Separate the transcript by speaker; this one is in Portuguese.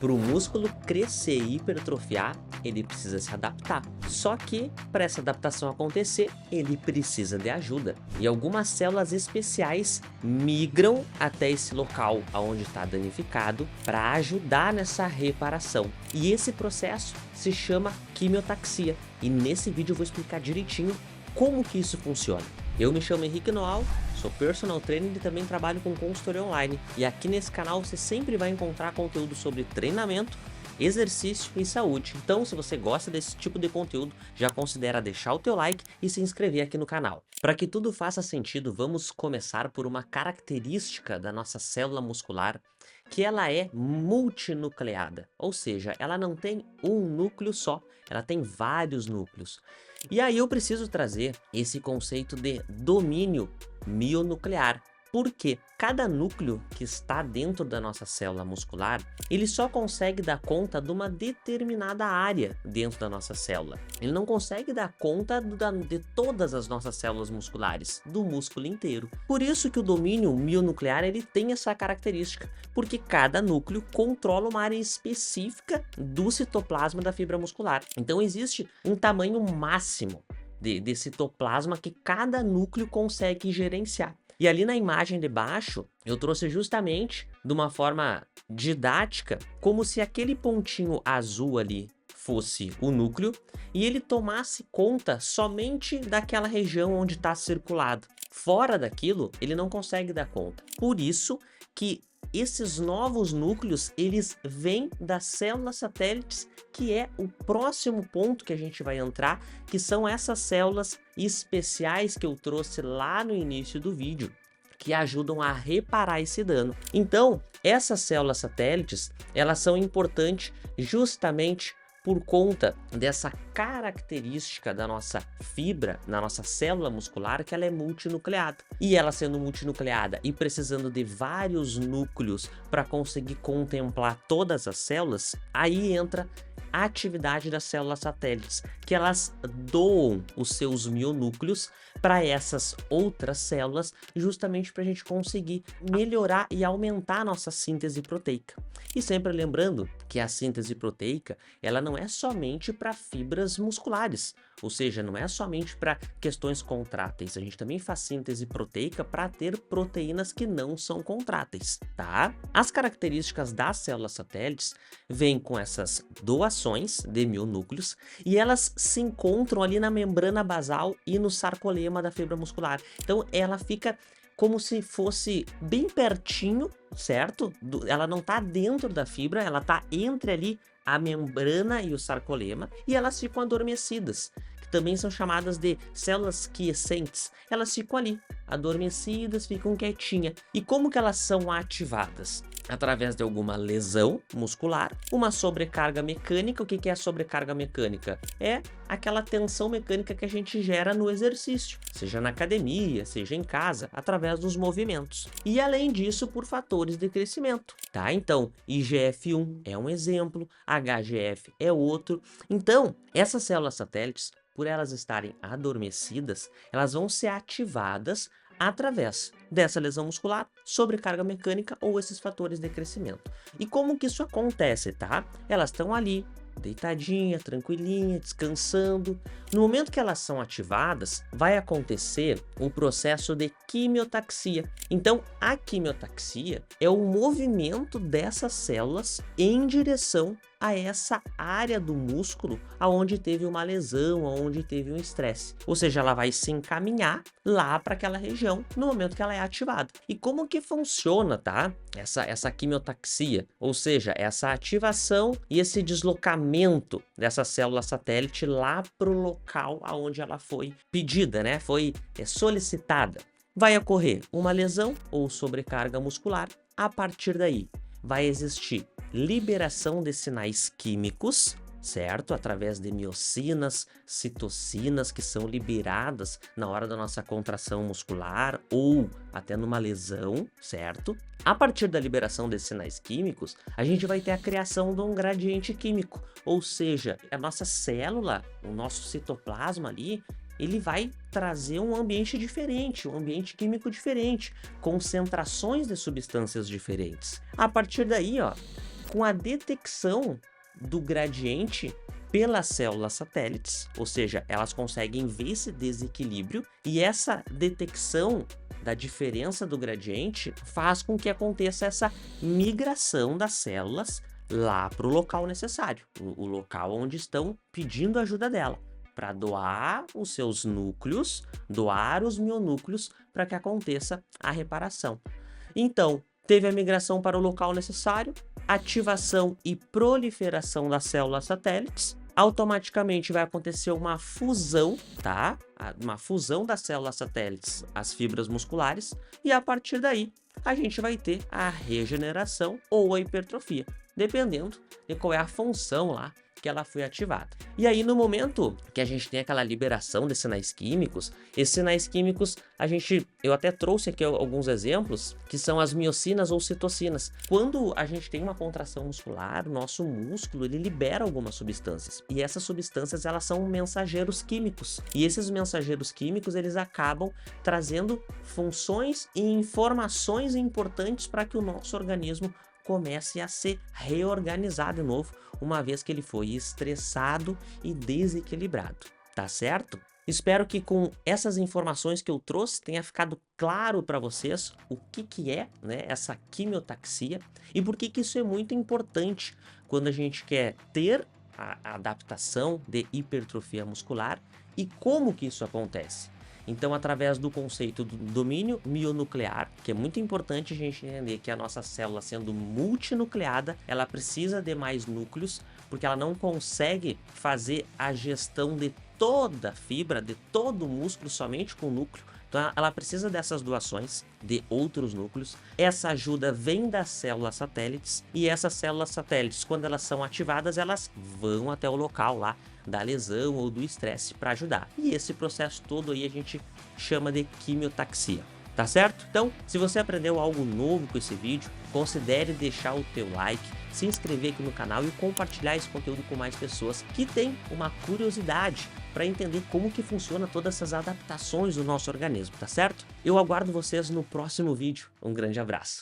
Speaker 1: Para o músculo crescer e hipertrofiar, ele precisa se adaptar. Só que, para essa adaptação acontecer, ele precisa de ajuda. E algumas células especiais migram até esse local onde está danificado para ajudar nessa reparação. E esse processo se chama quimiotaxia. E nesse vídeo eu vou explicar direitinho como que isso funciona. Eu me chamo Henrique Noal, sou personal trainer e também trabalho com consultoria online. E aqui nesse canal você sempre vai encontrar conteúdo sobre treinamento, exercício e saúde. Então, se você gosta desse tipo de conteúdo, já considera deixar o teu like e se inscrever aqui no canal. Para que tudo faça sentido, vamos começar por uma característica da nossa célula muscular, que ela é multinucleada, ou seja, ela não tem um núcleo só, ela tem vários núcleos. E aí eu preciso trazer esse conceito de domínio mionuclear. Porque cada núcleo que está dentro da nossa célula muscular, ele só consegue dar conta de uma determinada área dentro da nossa célula. Ele não consegue dar conta de todas as nossas células musculares, do músculo inteiro. Por isso que o domínio mionuclear ele tem essa característica, porque cada núcleo controla uma área específica do citoplasma da fibra muscular. Então existe um tamanho máximo de citoplasma que cada núcleo consegue gerenciar. E ali na imagem de baixo, eu trouxe justamente de uma forma didática, como se aquele pontinho azul ali fosse o núcleo e ele tomasse conta somente daquela região onde está circulado. Fora daquilo, ele não consegue dar conta. Por isso que esses novos núcleos, eles vêm das células satélites, que é o próximo ponto que a gente vai entrar, que são essas células especiais que eu trouxe lá no início do vídeo, que ajudam a reparar esse dano. Então, essas células satélites, elas são importantes justamente por conta dessa característica da nossa fibra, na nossa célula muscular, que ela é multinucleada. E ela sendo multinucleada e precisando de vários núcleos para conseguir contemplar todas as células, aí entra a atividade das células satélites, que elas doam os seus mionúcleos para essas outras células, justamente para a gente conseguir melhorar e aumentar a nossa síntese proteica. E sempre lembrando que a síntese proteica, ela não é somente para fibras musculares, ou seja, não é somente para questões contráteis, a gente também faz síntese proteica para ter proteínas que não são contráteis, tá? As características das células satélites vêm com essas doações de mionúcleos e elas se encontram ali na membrana basal e no sarcolema da fibra muscular. Então ela fica como se fosse bem pertinho, certo? Ela não está dentro da fibra, ela está entre ali a membrana e o sarcolema e elas ficam adormecidas, que também são chamadas de células quiescentes. Elas ficam ali, adormecidas, ficam quietinhas. E como que elas são ativadas? Através de alguma lesão muscular, uma sobrecarga mecânica. O que é a sobrecarga mecânica? É aquela tensão mecânica que a gente gera no exercício, seja na academia, seja em casa, através dos movimentos. E além disso, por fatores de crescimento, tá? Então, IGF-1 é um exemplo, HGF é outro. Então, essas células satélites, por elas estarem adormecidas, elas vão ser ativadas através dessa lesão muscular, sobrecarga mecânica ou esses fatores de crescimento. E como que isso acontece, tá? Elas estão ali, deitadinha, tranquilinha, descansando. No momento que elas são ativadas, vai acontecer o processo de quimiotaxia. Então, a quimiotaxia é o movimento dessas células em direção a essa área do músculo aonde teve uma lesão, aonde teve um estresse. Ou seja, ela vai se encaminhar lá para aquela região no momento que ela é ativada. E como que funciona, tá? Essa quimiotaxia, ou seja, essa ativação e esse deslocamento dessa célula satélite lá para o local aonde ela foi pedida, né? Foi solicitada. Vai ocorrer uma lesão ou sobrecarga muscular. A partir daí, vai existir liberação de sinais químicos, certo? Através de miocinas, citocinas que são liberadas na hora da nossa contração muscular ou até numa lesão, certo? A partir da liberação desses sinais químicos, a gente vai ter a criação de um gradiente químico, ou seja, a nossa célula, o nosso citoplasma ali, ele vai trazer um ambiente diferente, um ambiente químico diferente, concentrações de substâncias diferentes. A partir daí, ó, com a detecção do gradiente pelas células satélites, ou seja, elas conseguem ver esse desequilíbrio, e essa detecção da diferença do gradiente faz com que aconteça essa migração das células lá para o local necessário, o local onde estão pedindo ajuda dela, para doar os seus núcleos, doar os mionúcleos para que aconteça a reparação. Então, teve a migração para o local necessário, ativação e proliferação das células satélites, automaticamente vai acontecer uma fusão, tá? Uma fusão das células satélites às fibras musculares, e a partir daí a gente vai ter a regeneração ou a hipertrofia, dependendo de qual é a função lá que ela foi ativada. E aí, no momento que a gente tem aquela liberação de sinais químicos, esses sinais químicos, eu até trouxe aqui alguns exemplos, que são as miocinas ou citocinas. Quando a gente tem uma contração muscular, o nosso músculo, ele libera algumas substâncias, e essas substâncias, elas são mensageiros químicos, e esses mensageiros químicos, eles acabam trazendo funções e informações importantes para que o nosso organismo comece a ser reorganizado de novo, uma vez que ele foi estressado e desequilibrado, tá certo? Espero que com essas informações que eu trouxe tenha ficado claro para vocês o que é, né, essa quimiotaxia e por que isso é muito importante quando a gente quer ter a adaptação de hipertrofia muscular e como que isso acontece. Então, através do conceito do domínio mionuclear, que é muito importante a gente entender que a nossa célula, sendo multinucleada, ela precisa de mais núcleos, porque ela não consegue fazer a gestão de toda a fibra, de todo o músculo, somente com o núcleo. Então, ela precisa dessas doações de outros núcleos. Essa ajuda vem das células satélites, e essas células satélites, quando elas são ativadas, elas vão até o local lá da lesão ou do estresse para ajudar. E esse processo todo aí a gente chama de quimiotaxia, tá certo? Então, se você aprendeu algo novo com esse vídeo, considere deixar o teu like, se inscrever aqui no canal e compartilhar esse conteúdo com mais pessoas que têm uma curiosidade para entender como que funciona todas essas adaptações do nosso organismo, tá certo? Eu aguardo vocês no próximo vídeo. Um grande abraço.